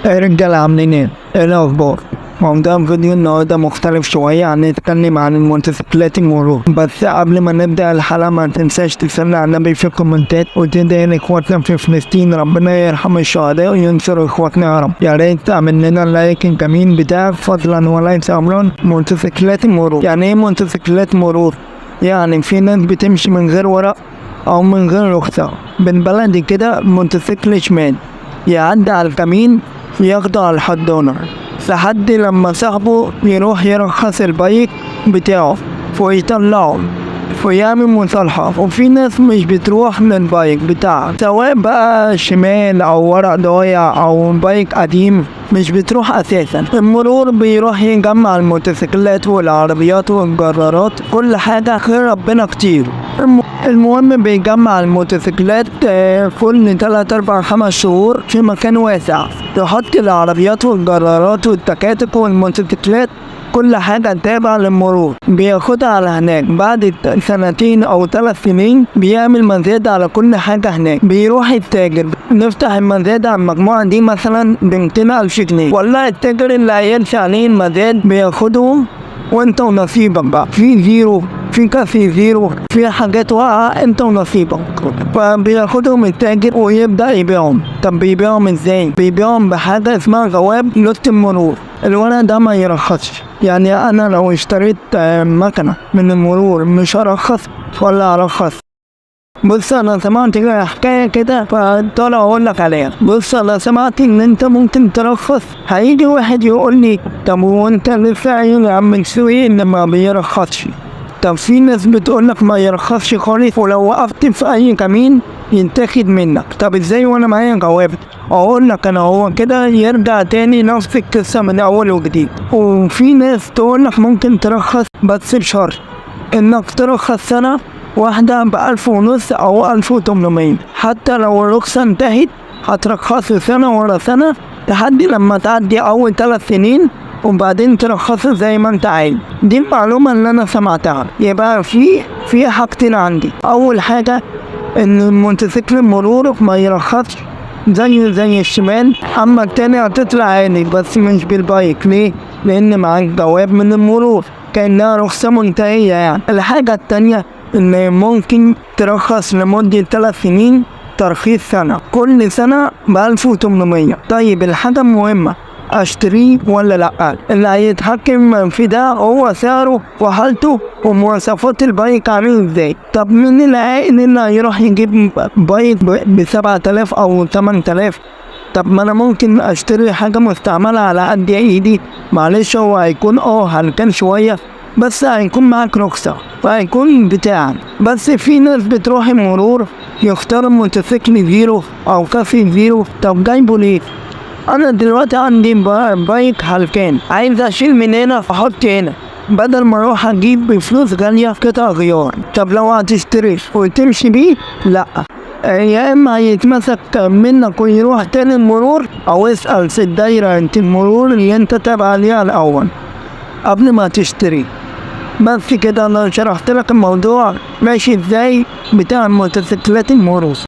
يا رجالة عاملين ايه الأخبار؟ موضوع فيديو النهاردة مختلف شوية، هنتكلم عن الموتوسيكلات المرور. بس قبل ما نبدأ الحلقة ما تنساش تصلي على النبي في الكومنتات وتدعي لإخواتنا في فلسطين ربنا يرحم الشهداء وينصر إخواتنا يا رب. يا ريت تعمل لنا اللايك الجميل بتاعك فضلا وليس أمرا. موتوسيكلات المرور، يعني ايه موتوسيكلات مرور؟ يعني في ناس بتمشي من غير ورق أو من غير رخصة، بالبلدي كده موتوسيكل شمال، يعدي على الكمين ياخده على الحضانة لحد لما صاحبه يروح يرخص البايك بتاعه ويطلعه ويعمل مصالحة. وفي ناس مش بتروح للبايك بتاعها، سواء بقى شمال أو ورق ضايع أو بايك قديم، مش بتروح أساسا. المرور بيروح يجمع الموتوسيكلات والعربيات والجرارات، كل حاجة خير ربنا كتير. المهم بيجمع الموتوسيكلات كل 3-4-5 شهور في مكان واسع، يحط العربيات والجرارات والتكاتك والموتوسيكلات كل حاجة تابعة للمرور، بياخدها على هناك. بعد 2 أو 3 سنين بيعمل مزاد على كل حاجة هناك. بيروح التاجر نفتح المزاد على المجموعة دي مثلا ب200,000 جنيه، والله التاجر اللي هيرسي عليه المزاد بياخدهم وانت ونصيبك بقى. في زيرو، في كافي زيرو، في حاجات واقعة انت ونصيبك، فبياخدهم التاجر ويبدأ يبيعهم. طب بيبيعهم ازاي؟ بيبيعهم بحاجة اسمها جواب لوت المرور. الورق ده ما يرخصش، يعني انا لو اشتريت مكنة من المرور مش هرخص ولا ارخص. بص انا سمعت حكايه كده فطالع اقول لك عليها. بص انا سمعت ان انت ممكن ترخص. هيجي واحد يقول لي طب وانت لسه قايل يا عم السويق ان ما بيرخصش؟ طب في ناس بتقول لك ما يرخصش خالص، ولو وقفت في اي كمين ينتخد منك. طب ازاي وانا معايا جواب؟ اقول لك انا هو كده يرجع تاني نفس القصه من اول وجديد. وفي ناس تقول لك ممكن ترخص بس بشرط انك ترخص سنه واحدة ب1500 أو 1800، حتى لو الرخصة انتهت هترخص سنة ورا سنة لحد لما تعدي أول 3 سنين وبعدين ترخص زي ما انت عايز. دي المعلومة اللي أنا سمعتها. يبقى في حاجتين عندي. أول حاجة إن الموتوسيكل المرور ما يرخصش زي الشمال. أما التاني هتطلع عادي بس مش بالبايك. ليه؟ لأن معاك جواب من المرور كأنها رخصة منتهية يعني. الحاجة التانية إن ممكن ترخص لمدة 3 سنين، ترخيص سنة، كل سنة ب1800. طيب الحاجة المهمة، اشتريه ولا لأ؟ اللي هيتحكم في ده هو سعره وحالته ومواصفات البايك عامل ازاي. طب مين العاقل اللي هيروح يجيب بايك ب7000 أو 8000؟ طب ما انا ممكن اشتري حاجة مستعملة على قد ايدي. معلش هو هيكون هلكان شوية بس هيكون معاك رخصة وهيكون بتاعك. بس في ناس بتروح المرور يختار موتوسيكل زيرو او كافي زيرو. طب جايبه ليه؟ انا دلوقتي عندي بايك هلكان، عايز اشيل من هنا احط هنا بدل ما اروح اجيب بفلوس غالية قطع غيار. طب لو هتشتري وتمشي بيه، لا، يا اما هيتمسك منك ويروح تاني المرور، او اسأل في الدايرة المرور اللي انت تابع ليها الاول قبل ما تشتري. بس كده انا شرحت لك الموضوع ماشي ازاي بتاع الموتوسيكلات المرور.